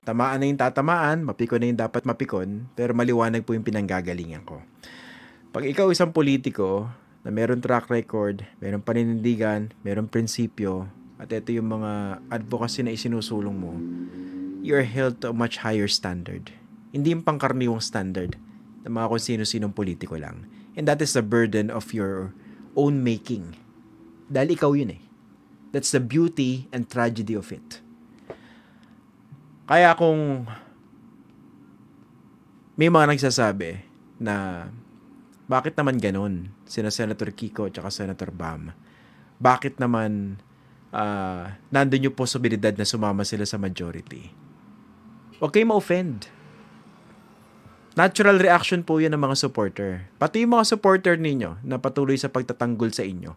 Tamaan na yung tatamaan, mapikon na yung dapat mapikon, pero maliwanag po yung pinanggagalingan ko. Pag ikaw isang politiko na meron track record, meron paninindigan, meron prinsipyo, at ito yung mga advocacy na isinusulong mo, you're held to a much higher standard. Hindi yung pangkaraniwang standard ng mga kung sino-sinong politiko lang. And that is the burden of your own making. Dahil ikaw yun eh. That's the beauty and tragedy of it. Kaya kung may mga nagsasabi na bakit naman ganun sina Senator Kiko at Senator Bam? Bakit naman nandun yung posibilidad na sumama sila sa majority? Huwag kayo ma-offend. Natural reaction po yan ng mga supporter. Pati yung mga supporter ninyo na patuloy sa pagtatanggol sa inyo,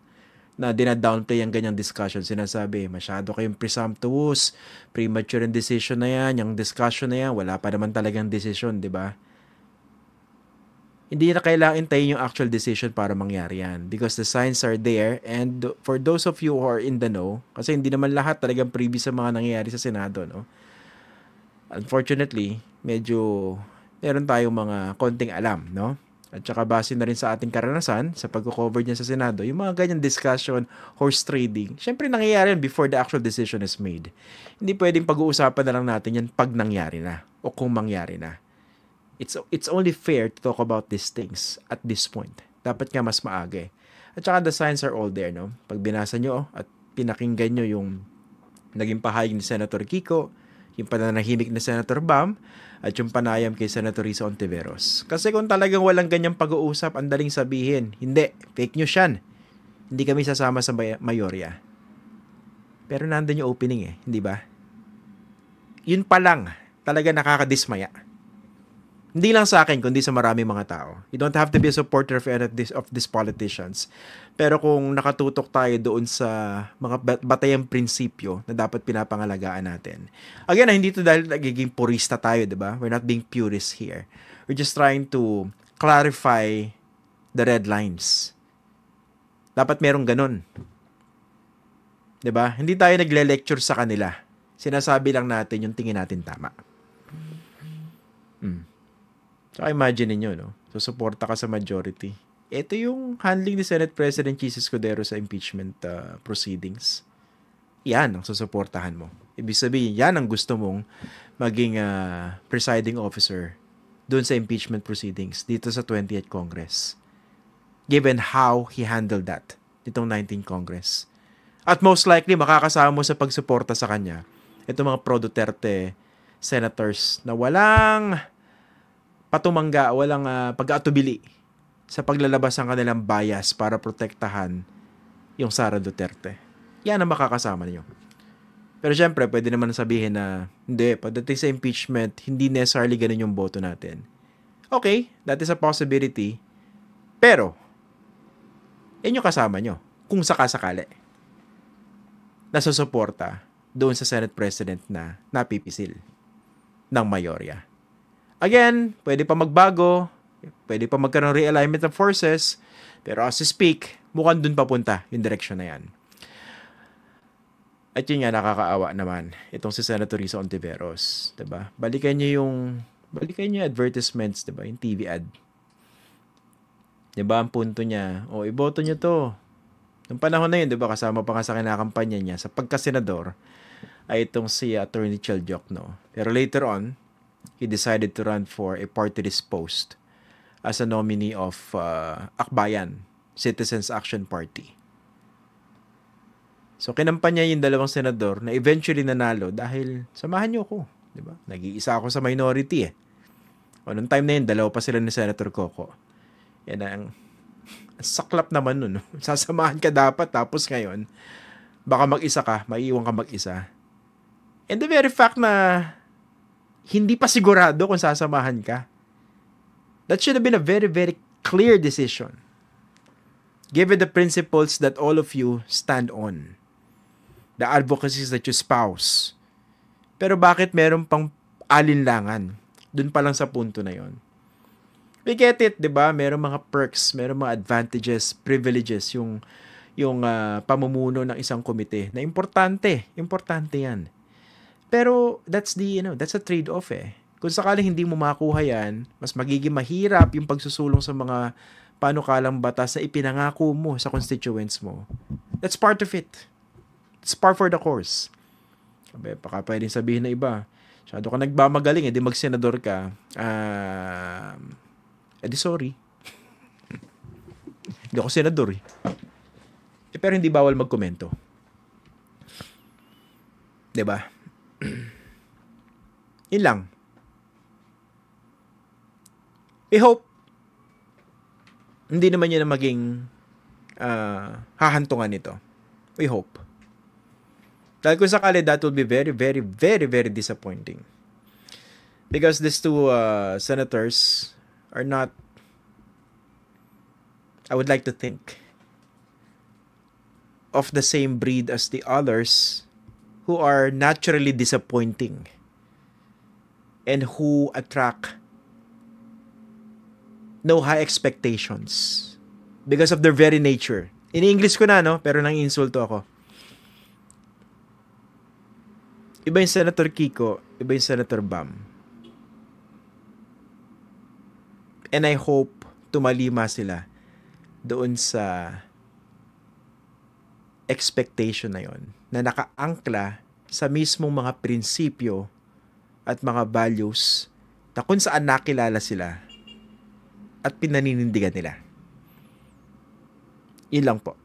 na dinadownplay ang ganyang discussion, sinasabi, masyado kayong presumptuous, premature yung decision na yan, yung discussion na yan, wala pa naman talagang decision, di ba? Hindi na kailangan tayo yung actual decision para mangyari yan, because the signs are there, and for those of you who are in the know, kasi hindi naman lahat talagang privy sa mga nangyayari sa Senado, no? Unfortunately, medyo meron tayong mga konting alam, no? At saka base na rin sa ating karanasan sa pag-cover niya sa Senado, yung mga ganyan discussion, horse trading, syempre nangyayari yan before the actual decision is made. Hindi pwedeng pag-uusapan na lang natin yan pag nangyari na o kung mangyari na. It's only fair to talk about these things at this point. Dapat nga mas maaga eh. At saka the signs are all there, no? Pag binasa nyo at pinakinggan nyo yung naging pahayag ni Senator Kiko, yung pananahimik na Senator Bam, at yung panayam kay Senator Risa Ontiveros. Kasi kung talagang walang ganyang pag-uusap, ang daling sabihin, hindi, fake news yan. Hindi kami sasama sa mayorya. Pero nandun yung opening eh, hindi ba? Yun pa lang, talaga nakakadismaya. Hindi lang sa akin, kundi sa maraming mga tao. You don't have to be a supporter of these politicians. Pero kung nakatutok tayo doon sa mga batayang prinsipyo na dapat pinapangalagaan natin. Again, hindi ito dahil nagiging purista tayo, di ba? We're not being purists here. We're just trying to clarify the red lines. Dapat merong ganun. Di ba? Hindi tayo nagle-lecture sa kanila. Sinasabi lang natin yung tingin natin tama. So, imagine niyo, no? So, suporta ka sa majority. Ito yung handling ni Senate President Jesus Escudero sa impeachment proceedings. Yan ang susuportahan mo. Ibig sabihin, yan ang gusto mong maging presiding officer doon sa impeachment proceedings dito sa 20th Congress. Given how he handled that ditong 19th Congress. At most likely, makakasama mo sa pagsuporta sa kanya itong mga pro-Duterte senators na walang patumangga, walang pag-aatubili sa paglalabas ng kanilang bias para protektahan yung Sara Duterte. Yan ang makakasama niyo. Pero syempre, pwede naman sabihin na hindi, pagdating sa impeachment, hindi necessarily ganun yung boto natin. Okay, that is a possibility. Pero, yun yung kasama nyo, kung sakasakali, na susuporta doon sa Senate President na napipisil ng mayorya. Again, pwede pa magbago, pwede pa magkaroon realignment of forces, pero as we speak, mukhang dun papunta yung direction na yan. At yun nga, nakakaawa naman, itong si Senator Risa Ontiveros, diba? Balikan niyo yung advertisements, diba? Yung TV ad. Diba, ang punto niya, iboto niyo to. Nung panahon na yun, diba, kasama pa nga sa kinakampanya niya, sa pagkasenador, ay itong si Attorney Chel Diokno. Pero later on, he decided to run for a party list post as a nominee of Akbayan, Citizens Action Party. So, kinampanya yung dalawang senador na eventually nanalo dahil samahan niyo ako. Diba? Nag-iisa ako sa minority eh. O, noong time na yun, dalawa pa sila ni Senator Coco. Yan ang saklap naman nun. Sasamahan ka dapat, tapos ngayon, baka mag-isa ka, maiiwan ka mag-isa. And the very fact na hindi pa sigurado kung sasamahan ka. That should have been a very, very clear decision. Given the principles that all of you stand on. The advocacies that you espouse. Pero bakit meron pang alinlangan? Dun pa lang sa punto na yon. We get it, di ba? Meron mga perks, meron mga advantages, privileges, yung pamumuno ng isang komite na importante. Importante yan. Pero that's that's a trade-off eh. Kung sakaling hindi mo makuha yan, mas magiging mahirap yung pagsusulong sa mga panukalang batas na ipinangako mo sa constituents mo. That's part of it. It's par for the course. Baka pwedeng sabihin na iba, masyado ka nagmamagaling, edi mag-senador ka. Edi sorry. Hindi ako senador eh. Pero hindi bawal magkomento. Diba? Yun lang. I hope hindi naman yun na maging hahantungan nito. We hope. Dahil kung sakali, that will be very, very, very, very disappointing. Because these two senators are not, I would like to think, of the same breed as the others who are naturally disappointing and who attract no high expectations because of their very nature. In English ko na, no? Pero nang insulto ako. Iba yung Senator Kiko, iba yung Senator Bam. And I hope tumalima sila doon sa expectation na yon, na nakaangkla sa mismong mga prinsipyo at mga values na kung saan nakilala sila at pinaninindigan nila. Yun lang po.